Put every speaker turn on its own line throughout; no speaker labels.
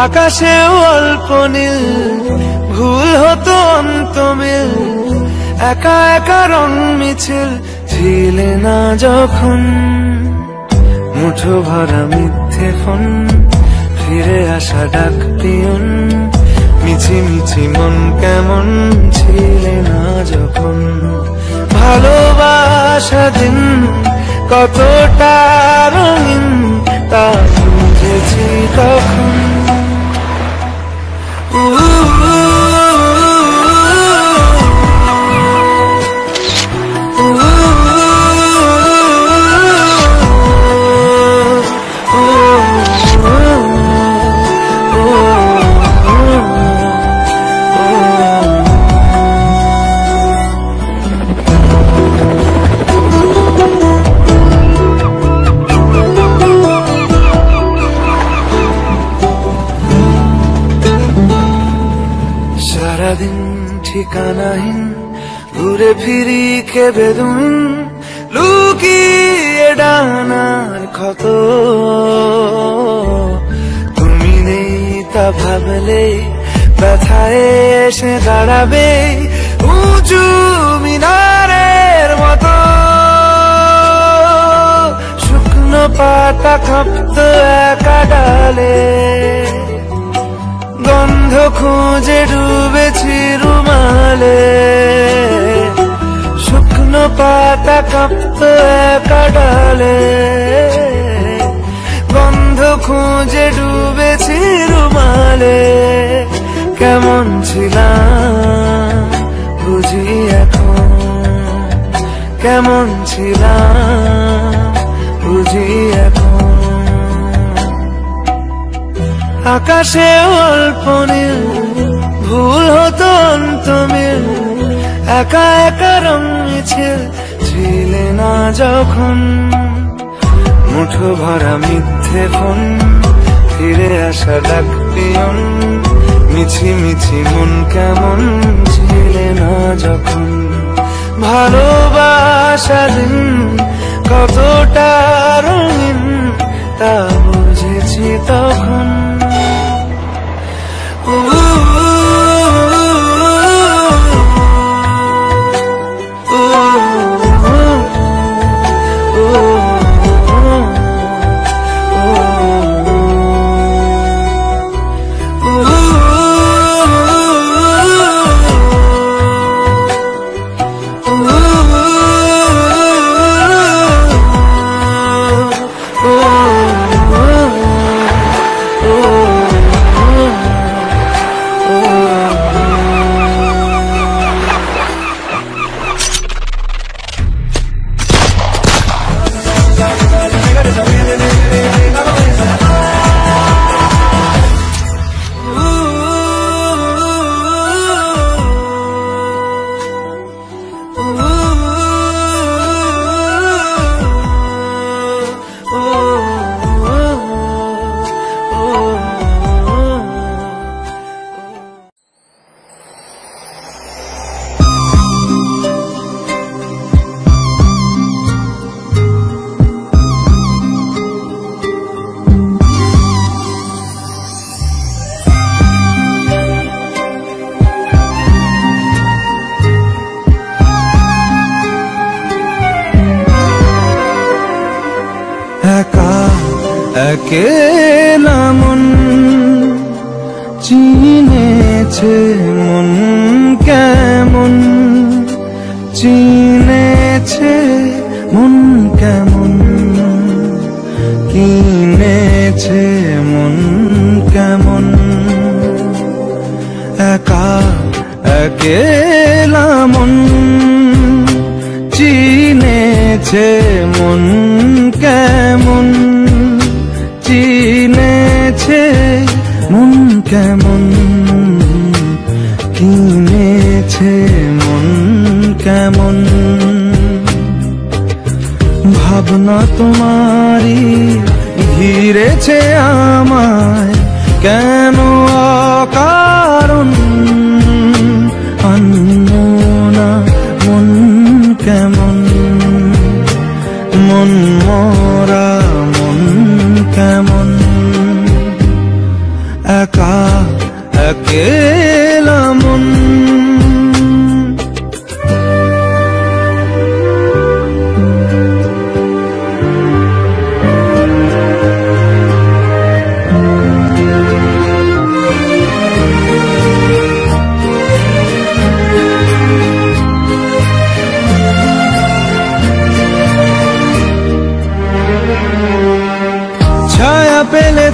আকাশেও অল্প নীল, ভুল হতো অন্তমিল, একা একা রং মিছিল ছিলে না যখন। মুঠো ভরা মিথ্যে ফোন, ফিরে আসা ডাক পিয়ন, মিছি মিছি মন কেমন ছিলে না যখন। ভালোবাসা দিন কতটা রঙিন তা বুঝেছি তখন। সারাদিন ঠিকানাহীন ঘুরে ফিরি কে বেদুন, লুকিয়ে ডানার ক্ষত। তুমি নেই তা ভাবলে ব্যথায় এসে দাঁড়াবে উঁচু মিনারের মতো। শুকনো পাতা কাঁপত একা ডালে, গন্ধ খুঁজে ডুবেছি রুমালে। শুকনো পাতা কাঁপত একা ডালে, গন্ধ খুঁজে ডুবেছি রুমালে। কেমন ছিলাম বুঝি এখন, কেমন ছিলাম বুঝি এখন। আকাশে অল্প নীল, ভুল হতো অন্তমিল, একা একা রং মিছিল ছিলে না যখন। মুঠো ভরা মিথ্যে ফোন, ফিরে আসা ডাক পিয়ন, মিছি মিছি মন কেমন ছিলে না যখন। ভালোবাসা দিন কতটা রঙিন তা বুঝেছি তখন।
একেলা মন চিনেছে মন কেমন, চিনেছে মন কেমন, কিনেছে মন কেমন। একা একেলা মন চিনেছে মন কেমন, চিনেছে মন কেমন, কিনেছে মন কেমন। ভাবনা তোমারই ঘিরেছে আমায় কেন অকারণ, আনমনা মন কেমন, মন মরা মন কেমন।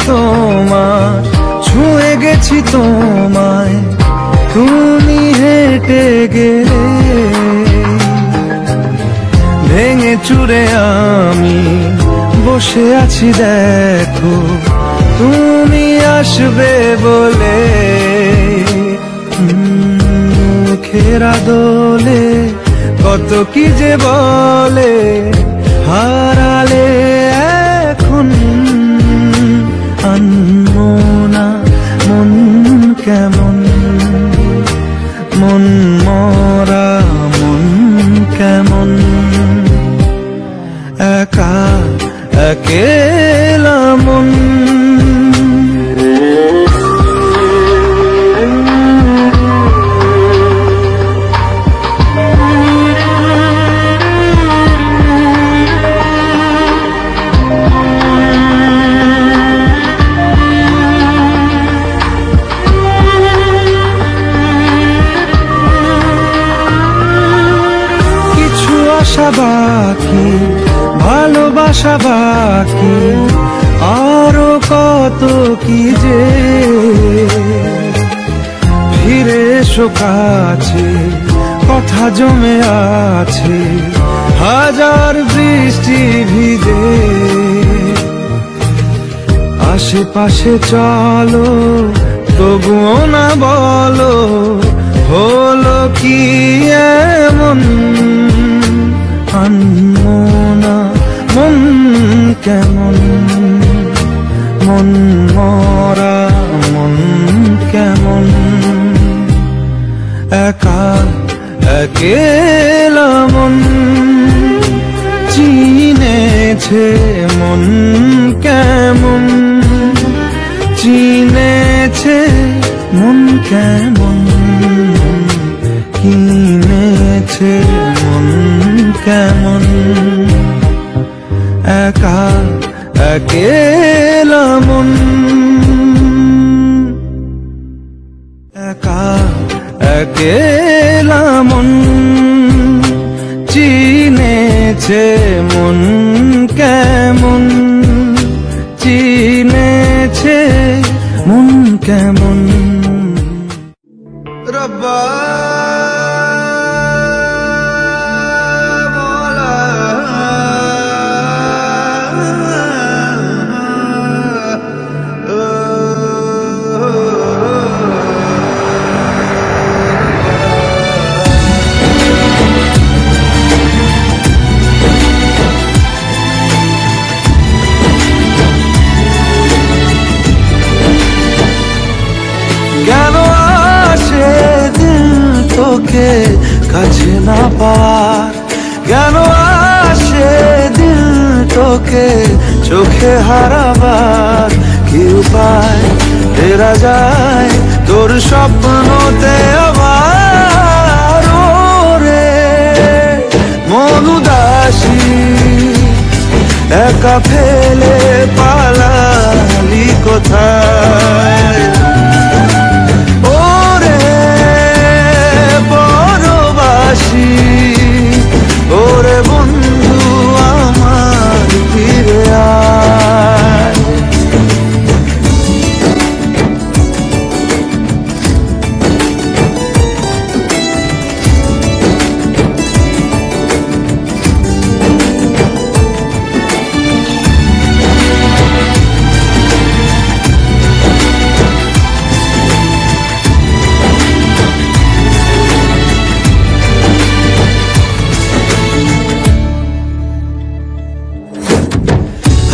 তোমার, ছুঁয়ে গেছি তোমায়, তুমি হেঁটে গেলে। ভেঙে চুরে আমি বসে আছি দেখো, তুমি আসবে বলে। মুখের আদলে কত কি যে বলে, হারালে এখন আনমো না মন কেমন, মন মরা মন কেমন, একা একেলা মন। আশা বাকি, ভালোবাসা বাকি, আরো কত কি যে। ফিরে এসো কাছে, কথা জমে আছে হাজার বৃষ্টি ভিজে। আশেপাশে চলো তবুও না বলো, হলো কি এমন আনমো না মন কেমন, মন মরা মন কেমন, একা একেলা মন। চিনেছে মন কেমন, চিনেছে মন কেমন, কিনেছে মন কেমন, একা একেলা মন, একা একেলা মন। চিনেছে মন কেমন, চিনেছে মন কেমন। রব্বা কেন আসে দিল তোকে কাছে না পাওয়ার, কেন আসে দিল তোকে চোখে হারাবার। কি উপায় ফেরা যায় তোর স্বপ্নতে আবার, রে মন উদাসী একা ফেলে পালালি কোথায়। ওরে বন্ধু আমার ফিরে আয়।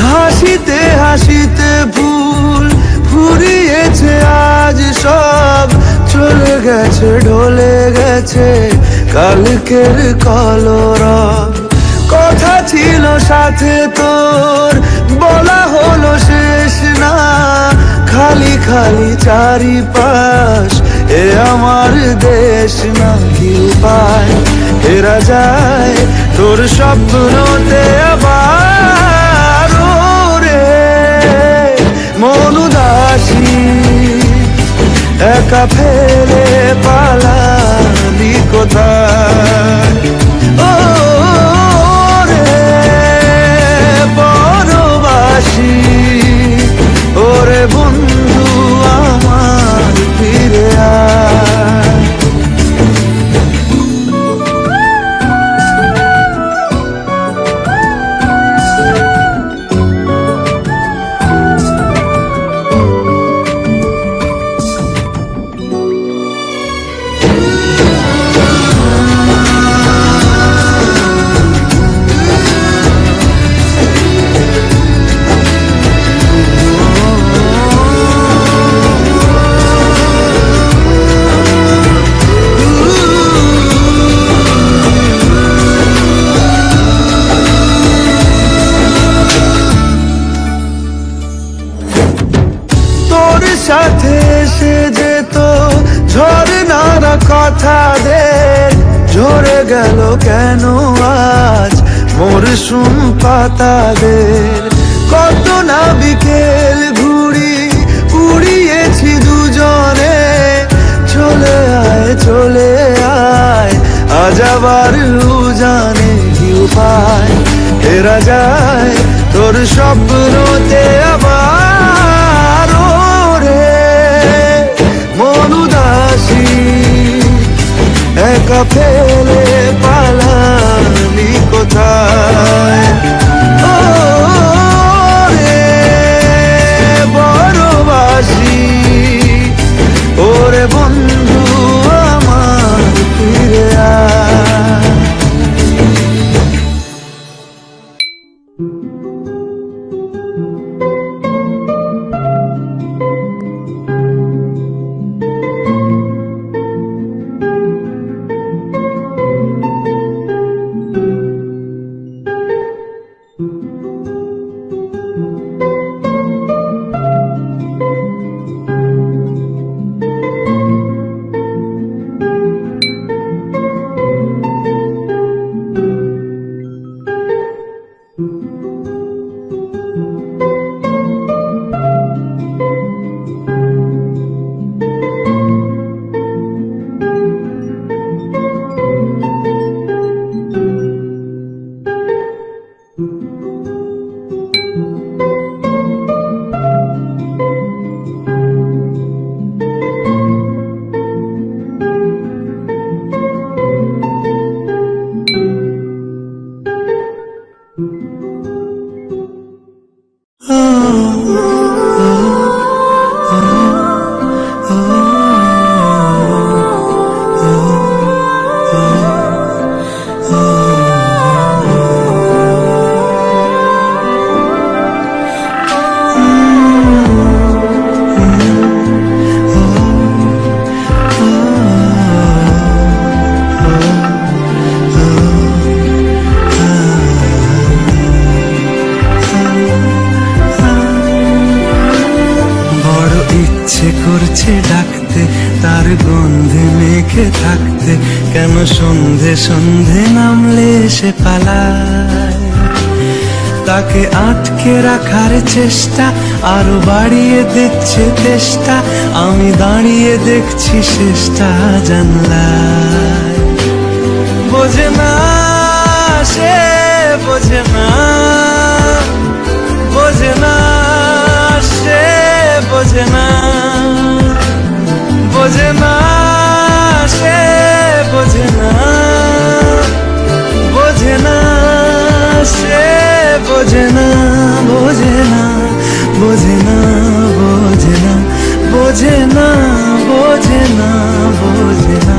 হাসিতে হাসিতে ভুল ফুরিয়েছে আজ সব, চলে গেছে ঢলে গেছে কালকের কলরব। কথা ছিল সাথে তোর বলা হলো শেষ না, খালি খালি চারিপাশ এ আমার দেশ না। কি উপায় ফেরা যায় তোর স্বপ্নতে আবার, মন উদাসী একা ফেলে পালালি কোথায়। ও রে বড়বাসী, ওর ওর সাথে এসে যেত ঝরনারা কথাদের, ঝরে গেল কেন আজ মরশুম পাতাদের। কত না বিকেল ঘুড়ি উড়িয়েছি দুজনে, চলে আয় চলে আয় আজ আবার উজানে। কি উপায় ফেরা যায় তোর স্বপ্নতে আবার, ওরে মন উদাসী একা ফেলে পালালি কোথায়। ও রে বড়বাসি ওরে বন্ধু আমার ফিরে আয়। করছে ডাকতে তার গন্ধে মেখে থাকতে, কেন সন্ধে সন্ধে নামলে সে পালায়। তাকে আটকে রাখার চেষ্টা আরো বাড়িয়ে দিচ্ছে তেষ্টা, আমি দাঁড়িয়ে দেখছি শেষটা জানলায়। বোঝে না সে বোঝে না, বোঝে না সে বোঝে না, বোঝে না সে বোঝে না, বোঝে না সে বোঝে না, বোঝে না বোঝে না বোঝে না, বোঝে না বোঝে না বোঝে না।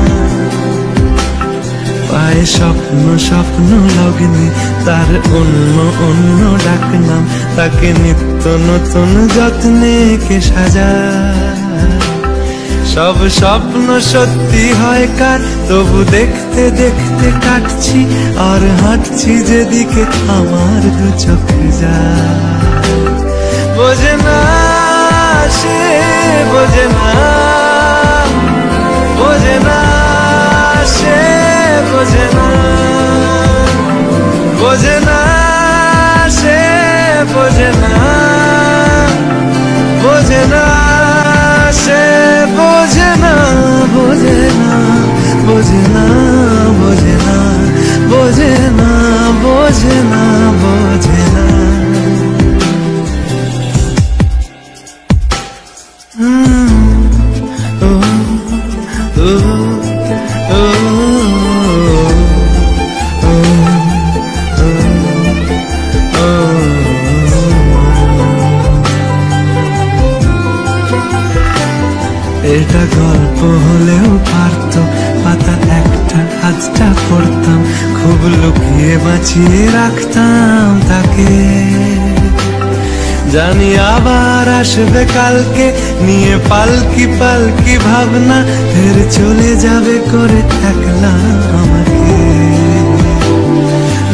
পায়ে স্বপ্ন স্বপ্ন লগ্নে তার অন্য অন্য ডাকনাম, তাকে নিত্য নতুন যত্নে কে সাজায়। সব স্বপ্ন সত্যি হয় কার, তবু দেখতে দেখতে কাটছি আর হাঁটছি যেদিকে আমার দু চোখ যায়। বোঝে না সে বোঝে না, বোঝে না সে বোঝে না, বোঝে না সে বোঝে না, বোঝে না সে বোঝে না, বোঝে না বোঝে না বোঝে না, বোঝে না বোঝে না বোঝে না। এটা গল্প হলেও পারত, পাতা একটা আজটা পড়তাম, খুব লুকিয়ে বাঁচিয়ে রাখতাম তাকে। জানি আবার আসবে কালকে নিয়ে পালকি পালকি ভাবনা, ফের চলে যাবে করে একলা আমাকে।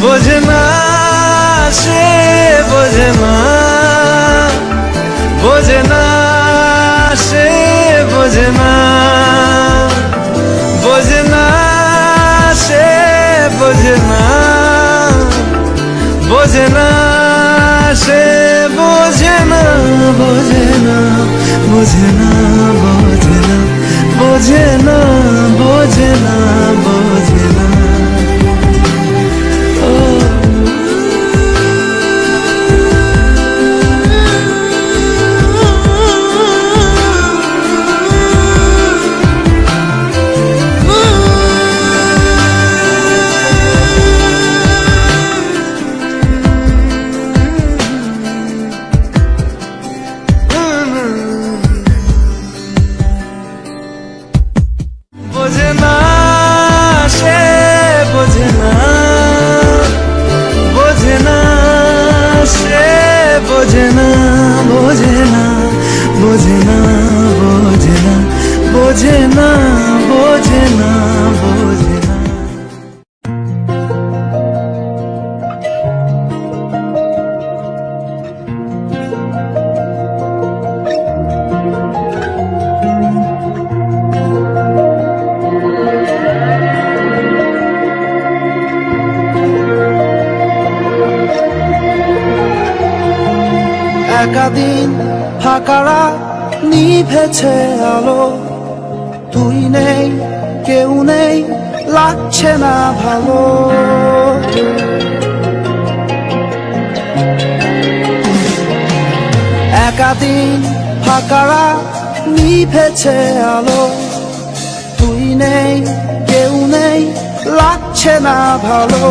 বোঝে না সে বোঝে না, বোঝে না বোঝে না বোঝে না বোঝে না বোঝে না বোঝে না বোঝে না সে বোঝে না বোঝে না সে বোঝে না বোঝে না বোঝে না বোঝে না বোঝে না বোঝে না বোঝে না
একাদিন ফাঁকারা নিভেছে আলো, তুই নেই কেউ নেই লাগছে না ভালো। একাদিন ফাঁকারা নিভেছে আলো, তুই নেই কেউ নেই লাগছে না ভালো।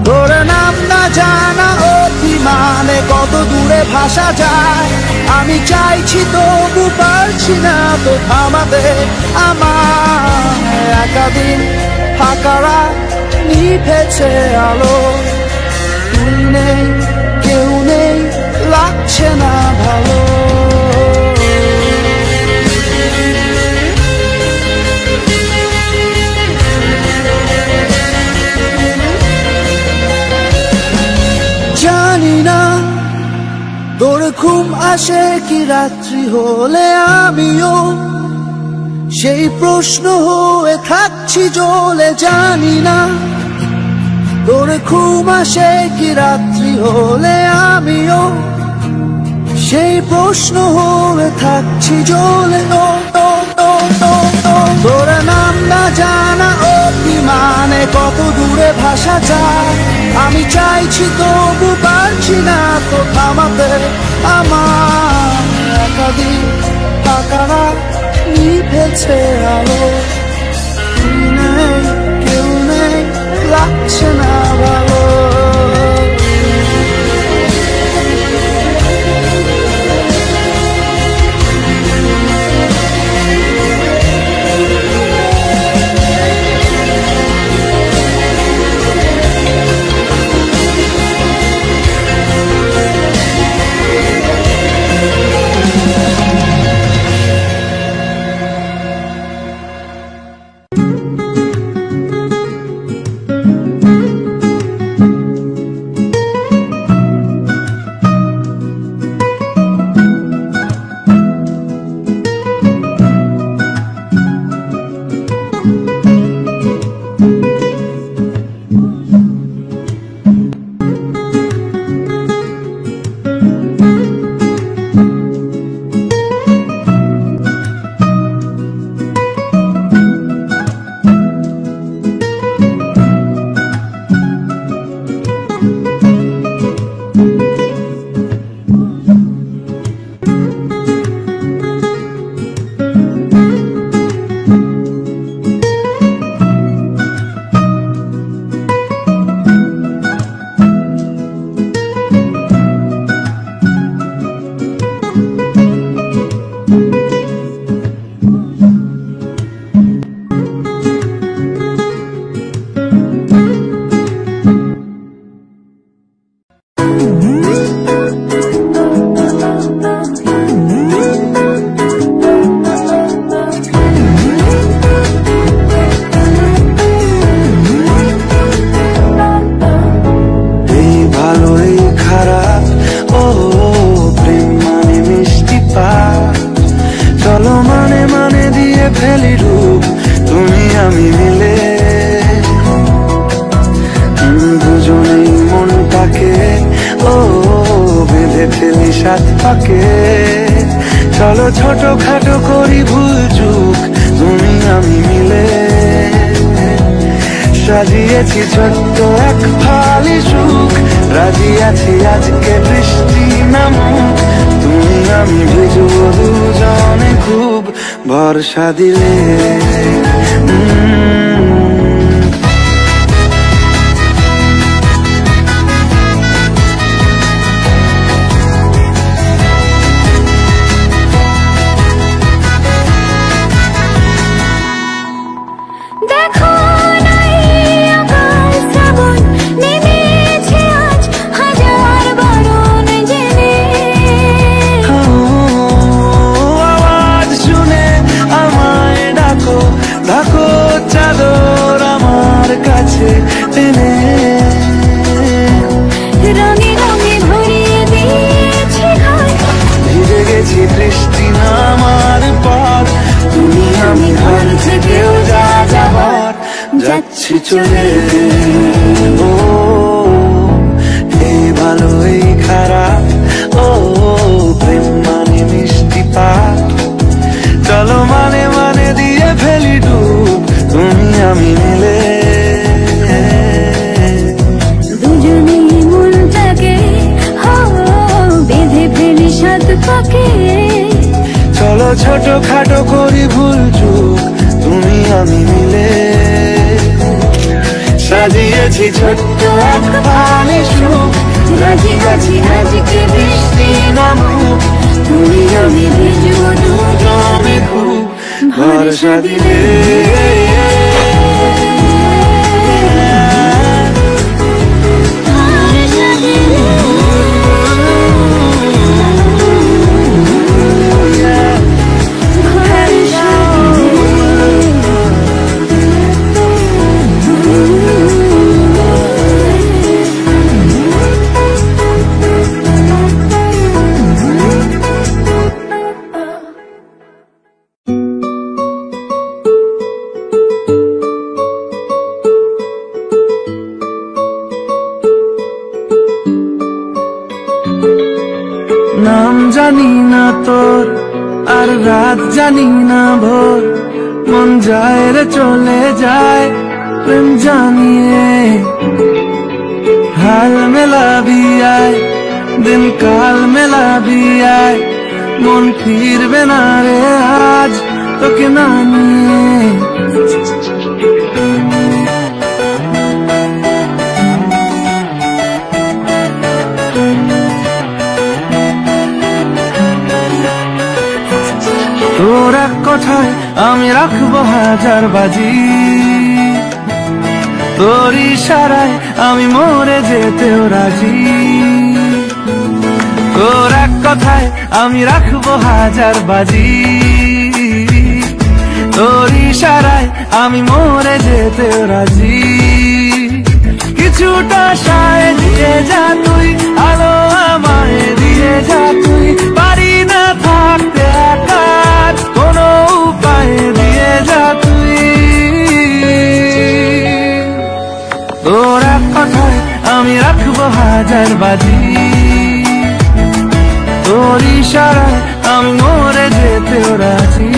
তোর নাম না জানা অভিমানে কত দূরে ভাসা যায়, আমি চাইছি তবু পারছি না তো থামাতে আমার। একাদিন ফাঁকারা নিভেছে আলো, তুই নেই কেউ নেই লাগছে না ভালো। জানি না তোর ঘুম আসে কি রাত্রি হলে, আমিও সেই প্রশ্ন হয়ে থাকছি জ্বলে। জানি না তোর ঘুম আসে কি রাত্রি হলে, আমিও সেই প্রশ্ন হয়ে থাকছি জ্বলে। তোর নাম না জানা অভিমানে কত দূরে ভাসা যায়, আমি চাইছি তবু পারছি না তো থামাতে আমার। একাদিন ফাঁকারা নিভেছে আলো, তুই নেই কেউ নেই লাগছে না ভালো।
চলো ছোটখাটো করি ভুল চুক তুমি আমি মিলে, সাজিয়েছি ছোট্ট এক ফালি সুখ, রাজি আছি আজকে বৃষ্টি নামুক, তুমি আমি ভিজবো দুজনে খুব ভরসা দিলে।
দেখো চাদর আমার কাছে টেনে, রঙে রঙে ভরিয়ে দিয়েছি ঘর, ভিজে গেছি বৃষ্টি নামার পর, তুমি আমি ঘর থেকেও যা যাবার যাচ্ছি চলে। ও এই ভালো এই খারাপ, ও প্রেম মানে মিষ্টি পাপ, চলো মানে মানে দিয়ে ফেলি ডুব তুমি আমি মিলে, দুজনে মনটাকে বেঁধে ফেলি সাত পাকে, চলো ছোট খাটো করি ভুল চুক তুমি আমি মিলে, সাজিয়েছি ছোট্ট এক ফালি সুখ, রাজি আছি আজকে বৃষ্টি নামুক, তুমি আমি ভিজবো দুজনে খুব ভরসা দিলে। নাম জানি না তোর আর রাত জানি না ভোর, মন যায় রে চলে যায় প্রেম জানিয়ে, হাল মেলাবি আয় দিন কাল মেলাবি আয়, মন ফিরবে না রে আজ তোকে না নিয়ে, তোর এক কথায় আমি রাখবো হাজার বাজি, তোর ইশারায় আমি মরে যেতেও রাজি, তোর এক কথায় আমি রাখবো হাজার বাজি, তোর ইশারায় আমি মরে যেতেও রাজি, কিছুটা সায় দিয়ে যা তুই, আলো আমায় দিয়ে যা তুই, পারি না থাকতে একা কোনো উপায় দিয়ে যা তুই, তোর এক কথায় আমি রাখবো হাজার বাজি, তোর ইশারায় আমি মরে যেতেও রাজি।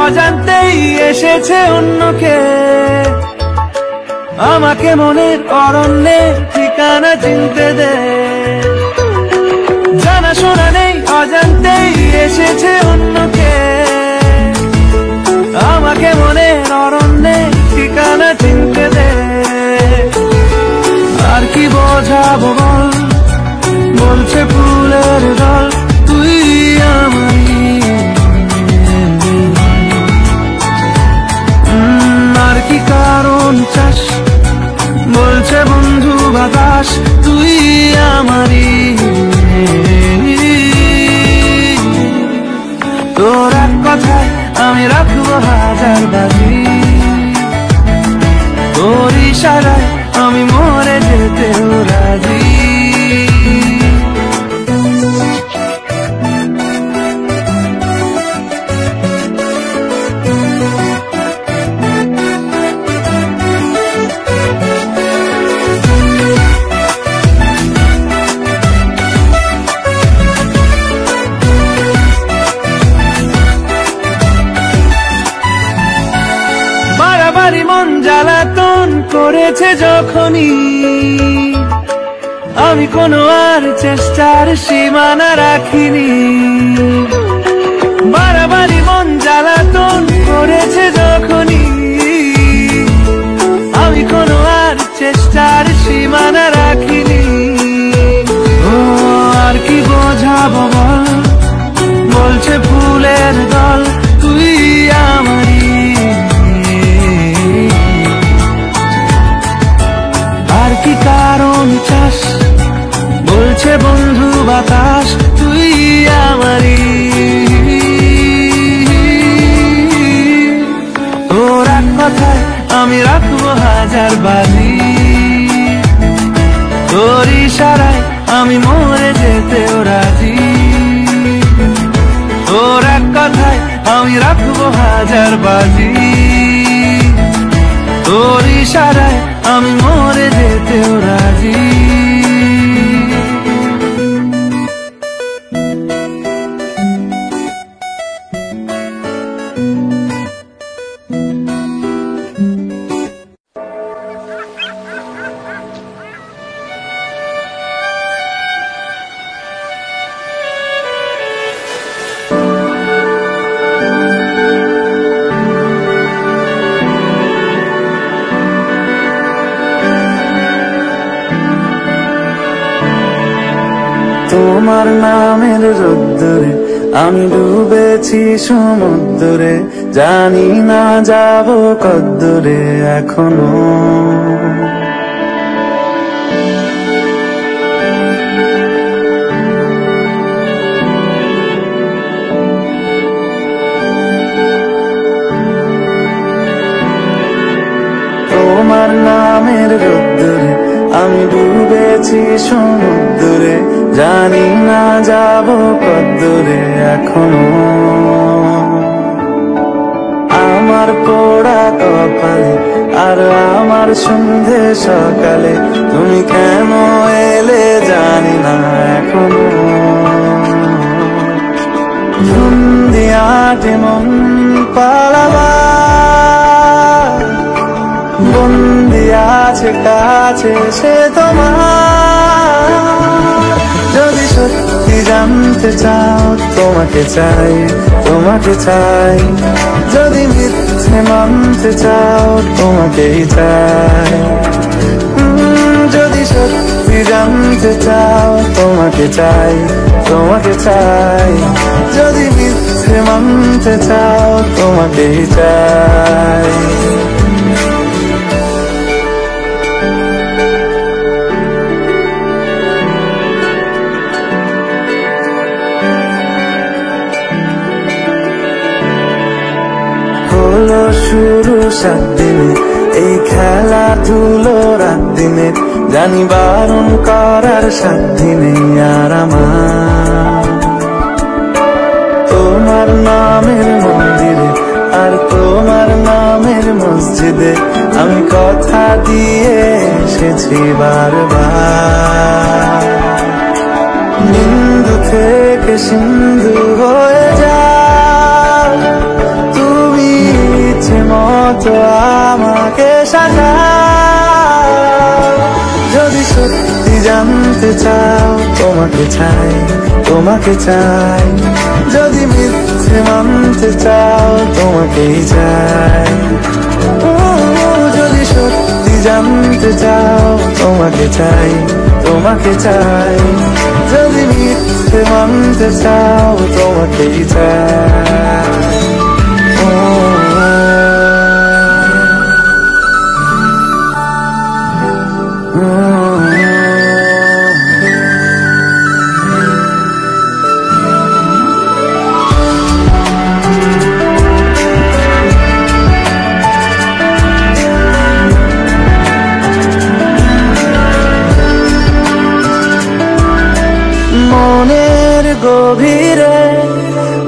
অজান্তেই এসেছে অন্যকে, আমাকে মনের অরণ্যে ঠিকানা চিনতে দে, জানা শোনা নেই অজান্তেই এসেছে অন্যকে, আমাকে মনের অরণ্যে ঠিকানা চিনতে দে, আর কি বোঝাবো বল বলছে ফুলের দল, তুই আমারই, আর কি কারণ চাস বলছে বন্ধু বাতাস, তুই আমারই, তোর এক কথায় আমি রাখবো হাজার বাজি, ইশারায় আমি মরে যেতেও রাজি। বাড়াবাড়ি মন জ্বালাতন করেছে যখনই, আমি কোনো আর চেষ্টার সীমানা রাখিনি। বাড়াবাড়ি মন জ্বালাতন করেছে যখনই, আমি কোনো আর চেষ্টার সীমানা রাখিনি। ও আর কি বোঝাবো বল, বলছে ফুলের দল তুই আমারই। আর কি কারণ চাস, বলছে বন্ধু বাতাস তুই আমারই। তোর এক কথায় আমি রাখবো হাজার বাজি, তোর ইশারায় আমি মরে যেতেও রাজি। তোর এক কথায় আমি রাখবো হাজার বাজি, তোর ইশারায় আমি মরে যেতেও রাজি। তোমার নামের রোদ্দুরে আমি ডুবেছি সমুদ্রে, জানি না যাব কদ্দুরে এখনো। তোমার নামের রোদ্দুরে আমি ডুবেছি সমুদ্রে, জানি না যাব কদ্দুরে এখনো। আমার পোড়া কপালে আর আমার সন্ধে সকালে তুমি কেন এলে জানি না এখনো। ধুন্দিয়াটে মন পালাবা, বন্দি আছে কাছে সে তোমার। যদি সত্যি জানতে চাও তোমাকে চাই, তোমাকে চাই। যদি মিথ্যে মানতে চাও তোমাকেই চাই। যদি সত্যি জানতে চাও তোমাকে চাই, তোমাকে চাই। যদি মিথ্যে মানতে চাও তোমাকেই চাই। হলো শুরু 7 দিনে এই খেলাধুলো রাত দিনে, জানি বারণ করার সাধ্য নেই আর আমার। তোমার নামের মন্দিরে আর তোমার নামের মসজিদে আমি কথা দিয়ে এসেছি বারবার। বিন্দু থেকে সিন্ধু হয়ে যাও তুমি, ইচ্ছে মতো আমাকে সাজাও। যদি সত্যি জানতে চাও তোমাকে চাই, তোমাকে চাই। যদি মিথ্যে মানতে চাও তোমাকেই চাই। যদি সত্যি জানতে চাও তোমাকে চাই, তোমাকে চাই। যদি মিথ্যে মানতে চাও তোমাকেই চাই। গভীরে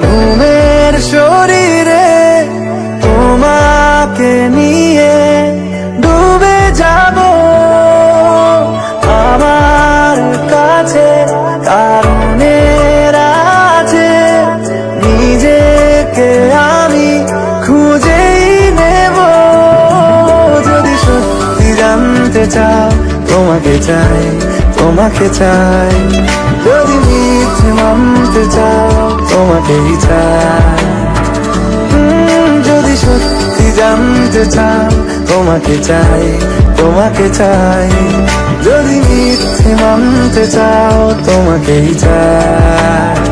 ঘুমের শরীরে তোমাকে নিয়ে ডুবে যাব আমার কাছে কারণের আছে নিজেকে আমি খুঁজেই নেব যদি সত্যি জানতে চাও তোমাকে চাই তোমাকে চাই যদি মিথ্যে মানতে চাও তোমাকেই চাই যদি সত্যি জানতে চাও তোমাকে চাই তোমাকে চাই যদি মিথ্যে মানতে চাও তোমাকেই চাই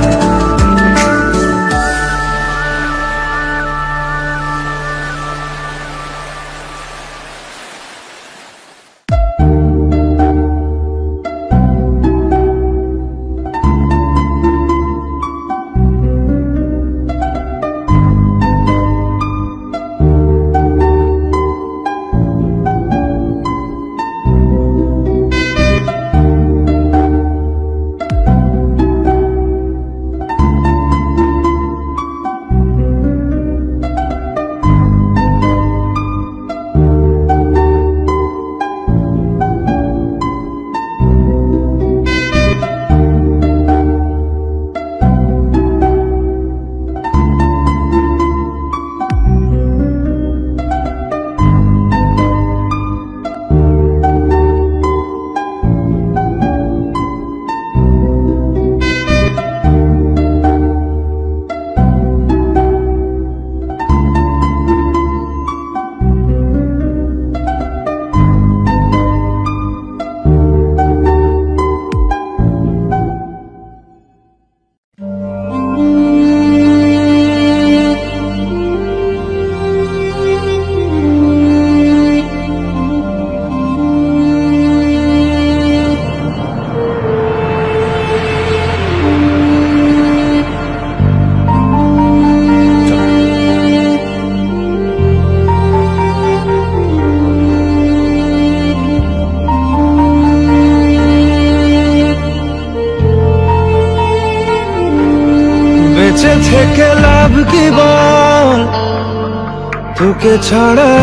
বেঁচে থেকে লাভ কি বল তোকে ছাড়া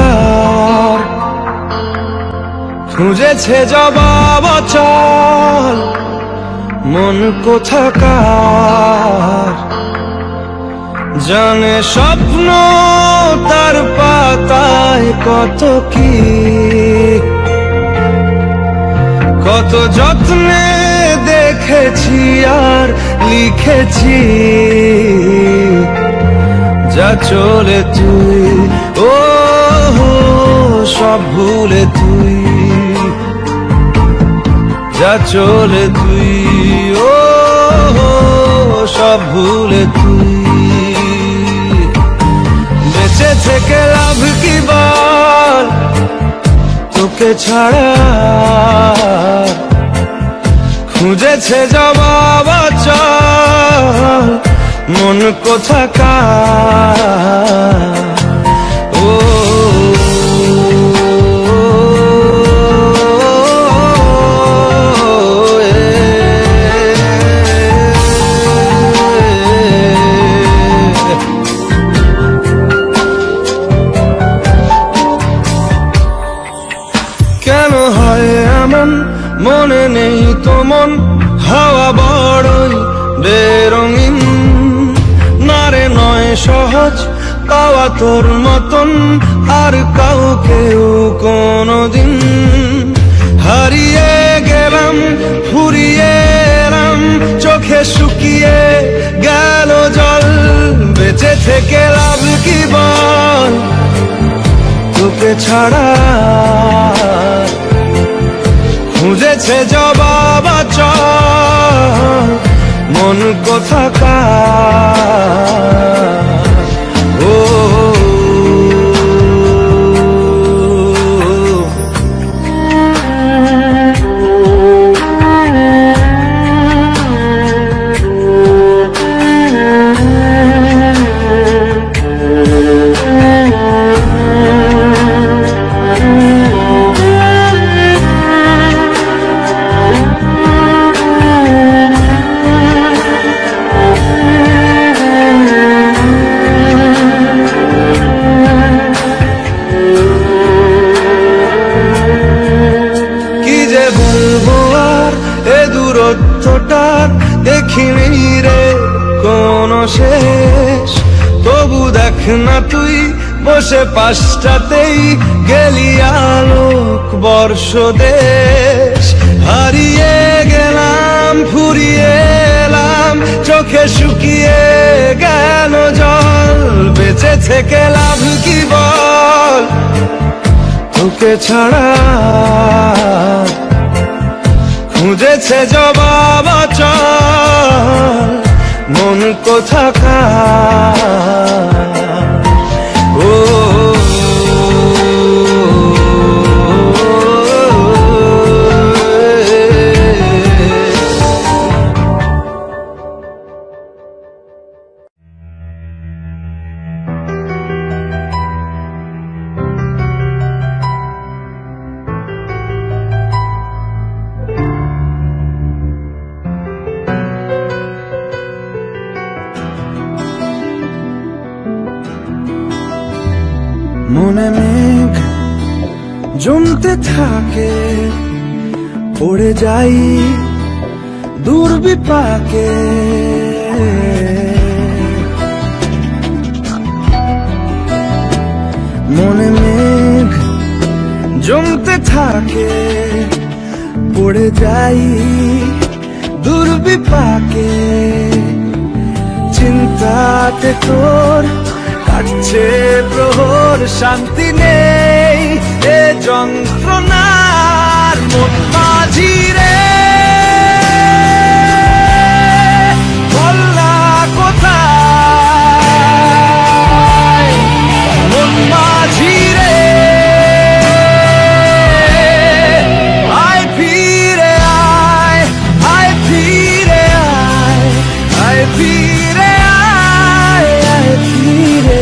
খুঁজেছে জবাব চল মন কোথাকার জানে স্বপ্ন তার পাতায় কত কি কত যত্নে দেখেছি আর লিখেছি যা চলে তুই ও সব ভুলে তুই যা চলে তুই ও সব ভুলে তুই বেঁচে থেকে লাভ কি বল তোকে ছাড়া খুঁজেছে জবাব চল মন কোথাকার ও কেন হয় এমন মনে নেই তো মন হাওয়া বড়ই বেরঙিন নারে নয় সহজ পাওয়া তোর মতন আর কাউকেও কোনোদিন হারিয়ে গেলাম ফুরিয়ে এলাম চোখে শুকিয়ে গেল জল বেঁচে থেকে লাভ কি বল তোকে ছাড়া খুঁজেছে জবাব চল মন কোথাকার ও
অন্তটার দেখিনি রে কোনো শেষ। তবু দেখ না তুই বসে পাশটাতেই গেলি আলোক বর্ষ দেশ। হারিয়ে গেলাম ফুরিয়ে এলাম চোখে শুকিয়ে গেল জল। বেঁচে থেকে লাভ কি বল তোকে ছাড়া, খুঁজেছে জবাব চল মন কোথাকার। ও মনে মেঘ জমতে থাকে, পড়ে যাই দূর বিপাকে। মনে মেঘ জমতে থাকে, পড়ে যাই দূর বিপাকে। চিন্তাতে তোর কাটছে প্রহর, শান্তি নেই এ যন্ত্রণার মন মাঝি রে। বল না কোথায় মন মাঝি রে। আয় ফিরে আয়, আয় ফিরে আয়, আয় ফিরে আয়, আয় ফিরে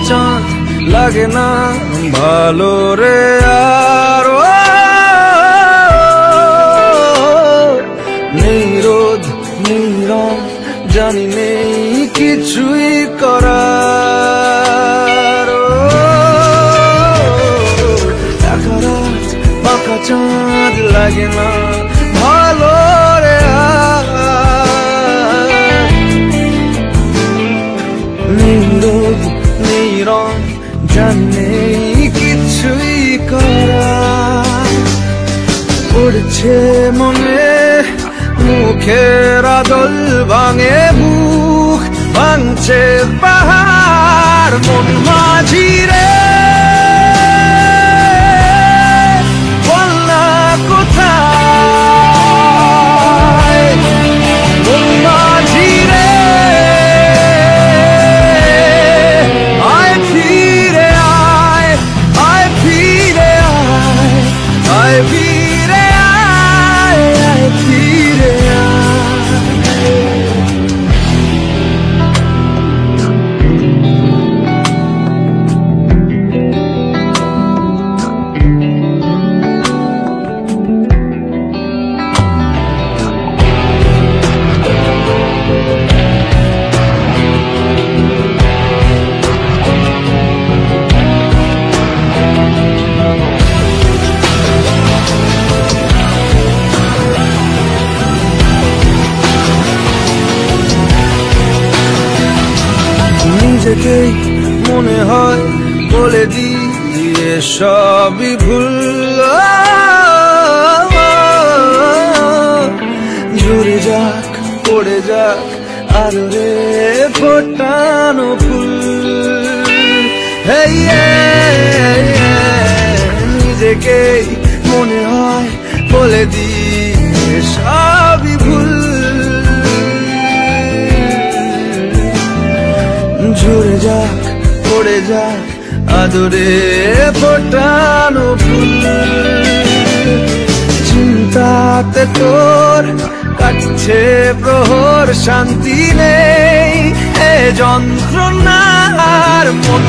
চাঁদ লাগে না ভালো রে আর। নেই রোদ নেই রং জানি নেই কিছুই করার। একা রাত বাঁকা চাঁদ লাগে না ভালো রে আর। নেই রোদ নেই রং জানি কিছুই করা। পড়ছে মনে মুখের আদল ভাঙে বুক, ভাঙছে পাহাড় মন মাঝি রে। বল না কোথায় মন মাঝি রে। নিজেকেই মনে হয় বলে দিয়ে সবই ভুল। ঝরে যাক পড়ে যাক আলোরে ফোটানো ফুল। নিজেকেই মনে হয় বলে দিয়ে সবই ভুল। ঝরে যাক পড়ে যাক আদরে ফোটানো ফুল। চিন্তাতে তোর কাটছে প্রহর, শান্তি নেই এ যন্ত্রণার মন